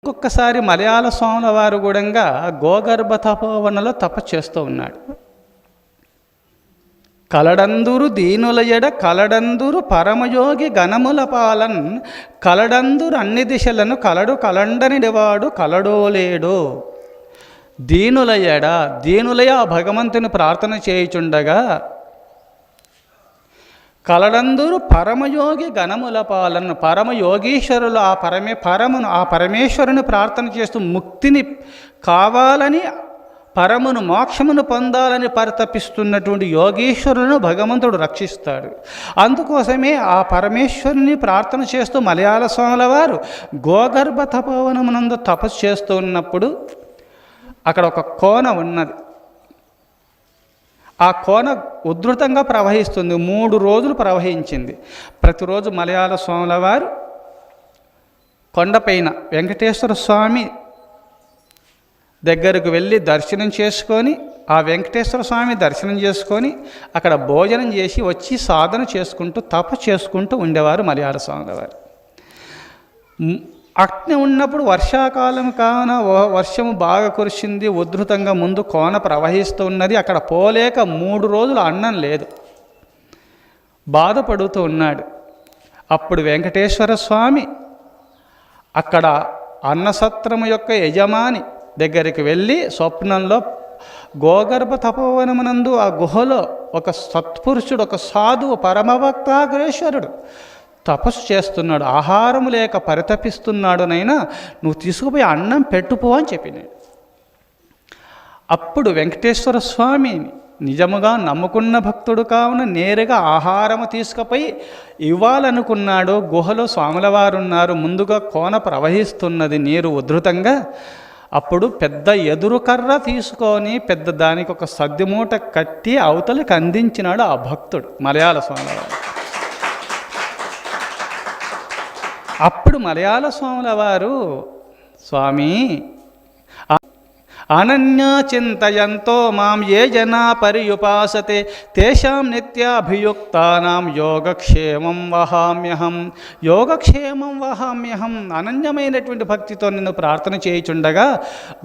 ఇంకొకసారి మలయాళ స్వాముల వారు కూడా గోగర్భ తపోవనలో తపస్సు చేస్తూ ఉన్నాడు. కలడందురు దీనులయడ కలడందురు పరమయోగి గణముల పాలన్ కలడందురు అన్ని దిశలను కలడు కలండనిడివాడు కలడోలేడు. దీనులయ భగవంతుని ప్రార్థన చేయుచుండగా కలడందురు పరమయోగి గణముల పాలన పరమయోగీశ్వరులు ఆ పరమేశ్వరుని ప్రార్థన చేస్తూ ముక్తిని కావాలని పరమును మోక్షమును పొందాలని పరితపిస్తున్నటువంటి యోగీశ్వరులను భగవంతుడు రక్షిస్తాడు. అందుకోసమే ఆ పరమేశ్వరుని ప్రార్థన చేస్తూ మలయాళ స్వాముల వారు గోగర్భ తపోవనమునందు తపస్సు చేస్తూ ఉన్నప్పుడు అక్కడ ఒక కోన ఉన్నది. ఆ కోన ఉధృతంగా ప్రవహిస్తుంది. 3 రోజులు ప్రవహించింది. ప్రతిరోజు మలయాళ స్వాముల వారు కొండపైన వెంకటేశ్వర స్వామి దగ్గరకు వెళ్ళి దర్శనం చేసుకొని ఆ వెంకటేశ్వర స్వామి దర్శనం చేసుకొని అక్కడ భోజనం చేసి వచ్చి సాధన చేసుకుంటూ తపస్సు చేసుకుంటూ ఉండేవారు మలయాళ స్వాముల వారు. అట్నే ఉన్నప్పుడు వర్షాకాలం కావున వర్షము బాగా కురిసింది. ఉధృతంగా ముందు కోన ప్రవహిస్తూ ఉన్నది. అక్కడ పోలేక 3 రోజులు అన్నం లేదు, బాధపడుతూ ఉన్నాడు. అప్పుడు వెంకటేశ్వర స్వామి అక్కడ అన్నసత్రము యొక్క యజమాని దగ్గరికి వెళ్ళి స్వప్నంలో గోగర్భ తపోవనమునందు ఆ గుహలో ఒక సత్పురుషుడు, ఒక సాధువు, పరమభక్తాగ్రేశ్వరుడు తపస్సు చేస్తున్నాడు. ఆహారం లేక పరితపిస్తున్నాడు. నైనా నువ్వు తీసుకుపోయి అన్నం పెట్టుపో అని చెప్పినాడు. అప్పుడు వెంకటేశ్వర స్వామి నిజముగా నమ్ముకున్న భక్తుడు కావున నేరుగా ఆహారము తీసుకుపోయి ఇవ్వాలనుకున్నాడు. గుహలో స్వాముల వారు ఉన్నారు. ముందుగా కోన ప్రవహిస్తున్నది, నీరు ఉధృతంగా. అప్పుడు పెద్ద ఎదురు కర్ర తీసుకొని పెద్ద దానికి ఒక సద్దిమూట కట్టి అవతలికి అందించినాడు ఆ భక్తుడు మలయాళ స్వాముల వారు. అప్పుడు మలయాళ స్వాముల వారు, స్వామి అనన్యా చింతయంతో మాం ఏ జనా పర్యుపాసతే తేషాం నిత్యాభియుక్తానాం యోగక్షేమం వహామ్యహం. అనన్యమైనటువంటి భక్తితో నిన్ను ప్రార్థన చేయుచుండగా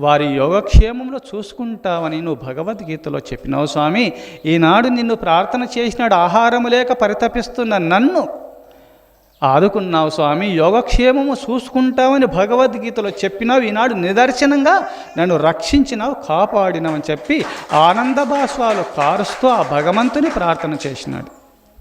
వారి యోగక్షేమంలో చూసుకుంటావని నువ్వు భగవద్గీతలో చెప్పినావు స్వామి. ఈనాడు నిన్ను ప్రార్థన చేసినాడు ఆహారము లేక పరితపిస్తున్న నన్ను ఆదుకున్నావు స్వామి, యోగక్షేమము చూసుకుంటావని భగవద్గీతలో చెప్పినావు. ఈనాడు నిదర్శనంగా నన్ను రక్షించినావు, కాపాడినావని చెప్పి ఆనంద బాష్పాలు కారుస్తూ ఆ భగవంతుని ప్రార్థన చేసినాడు.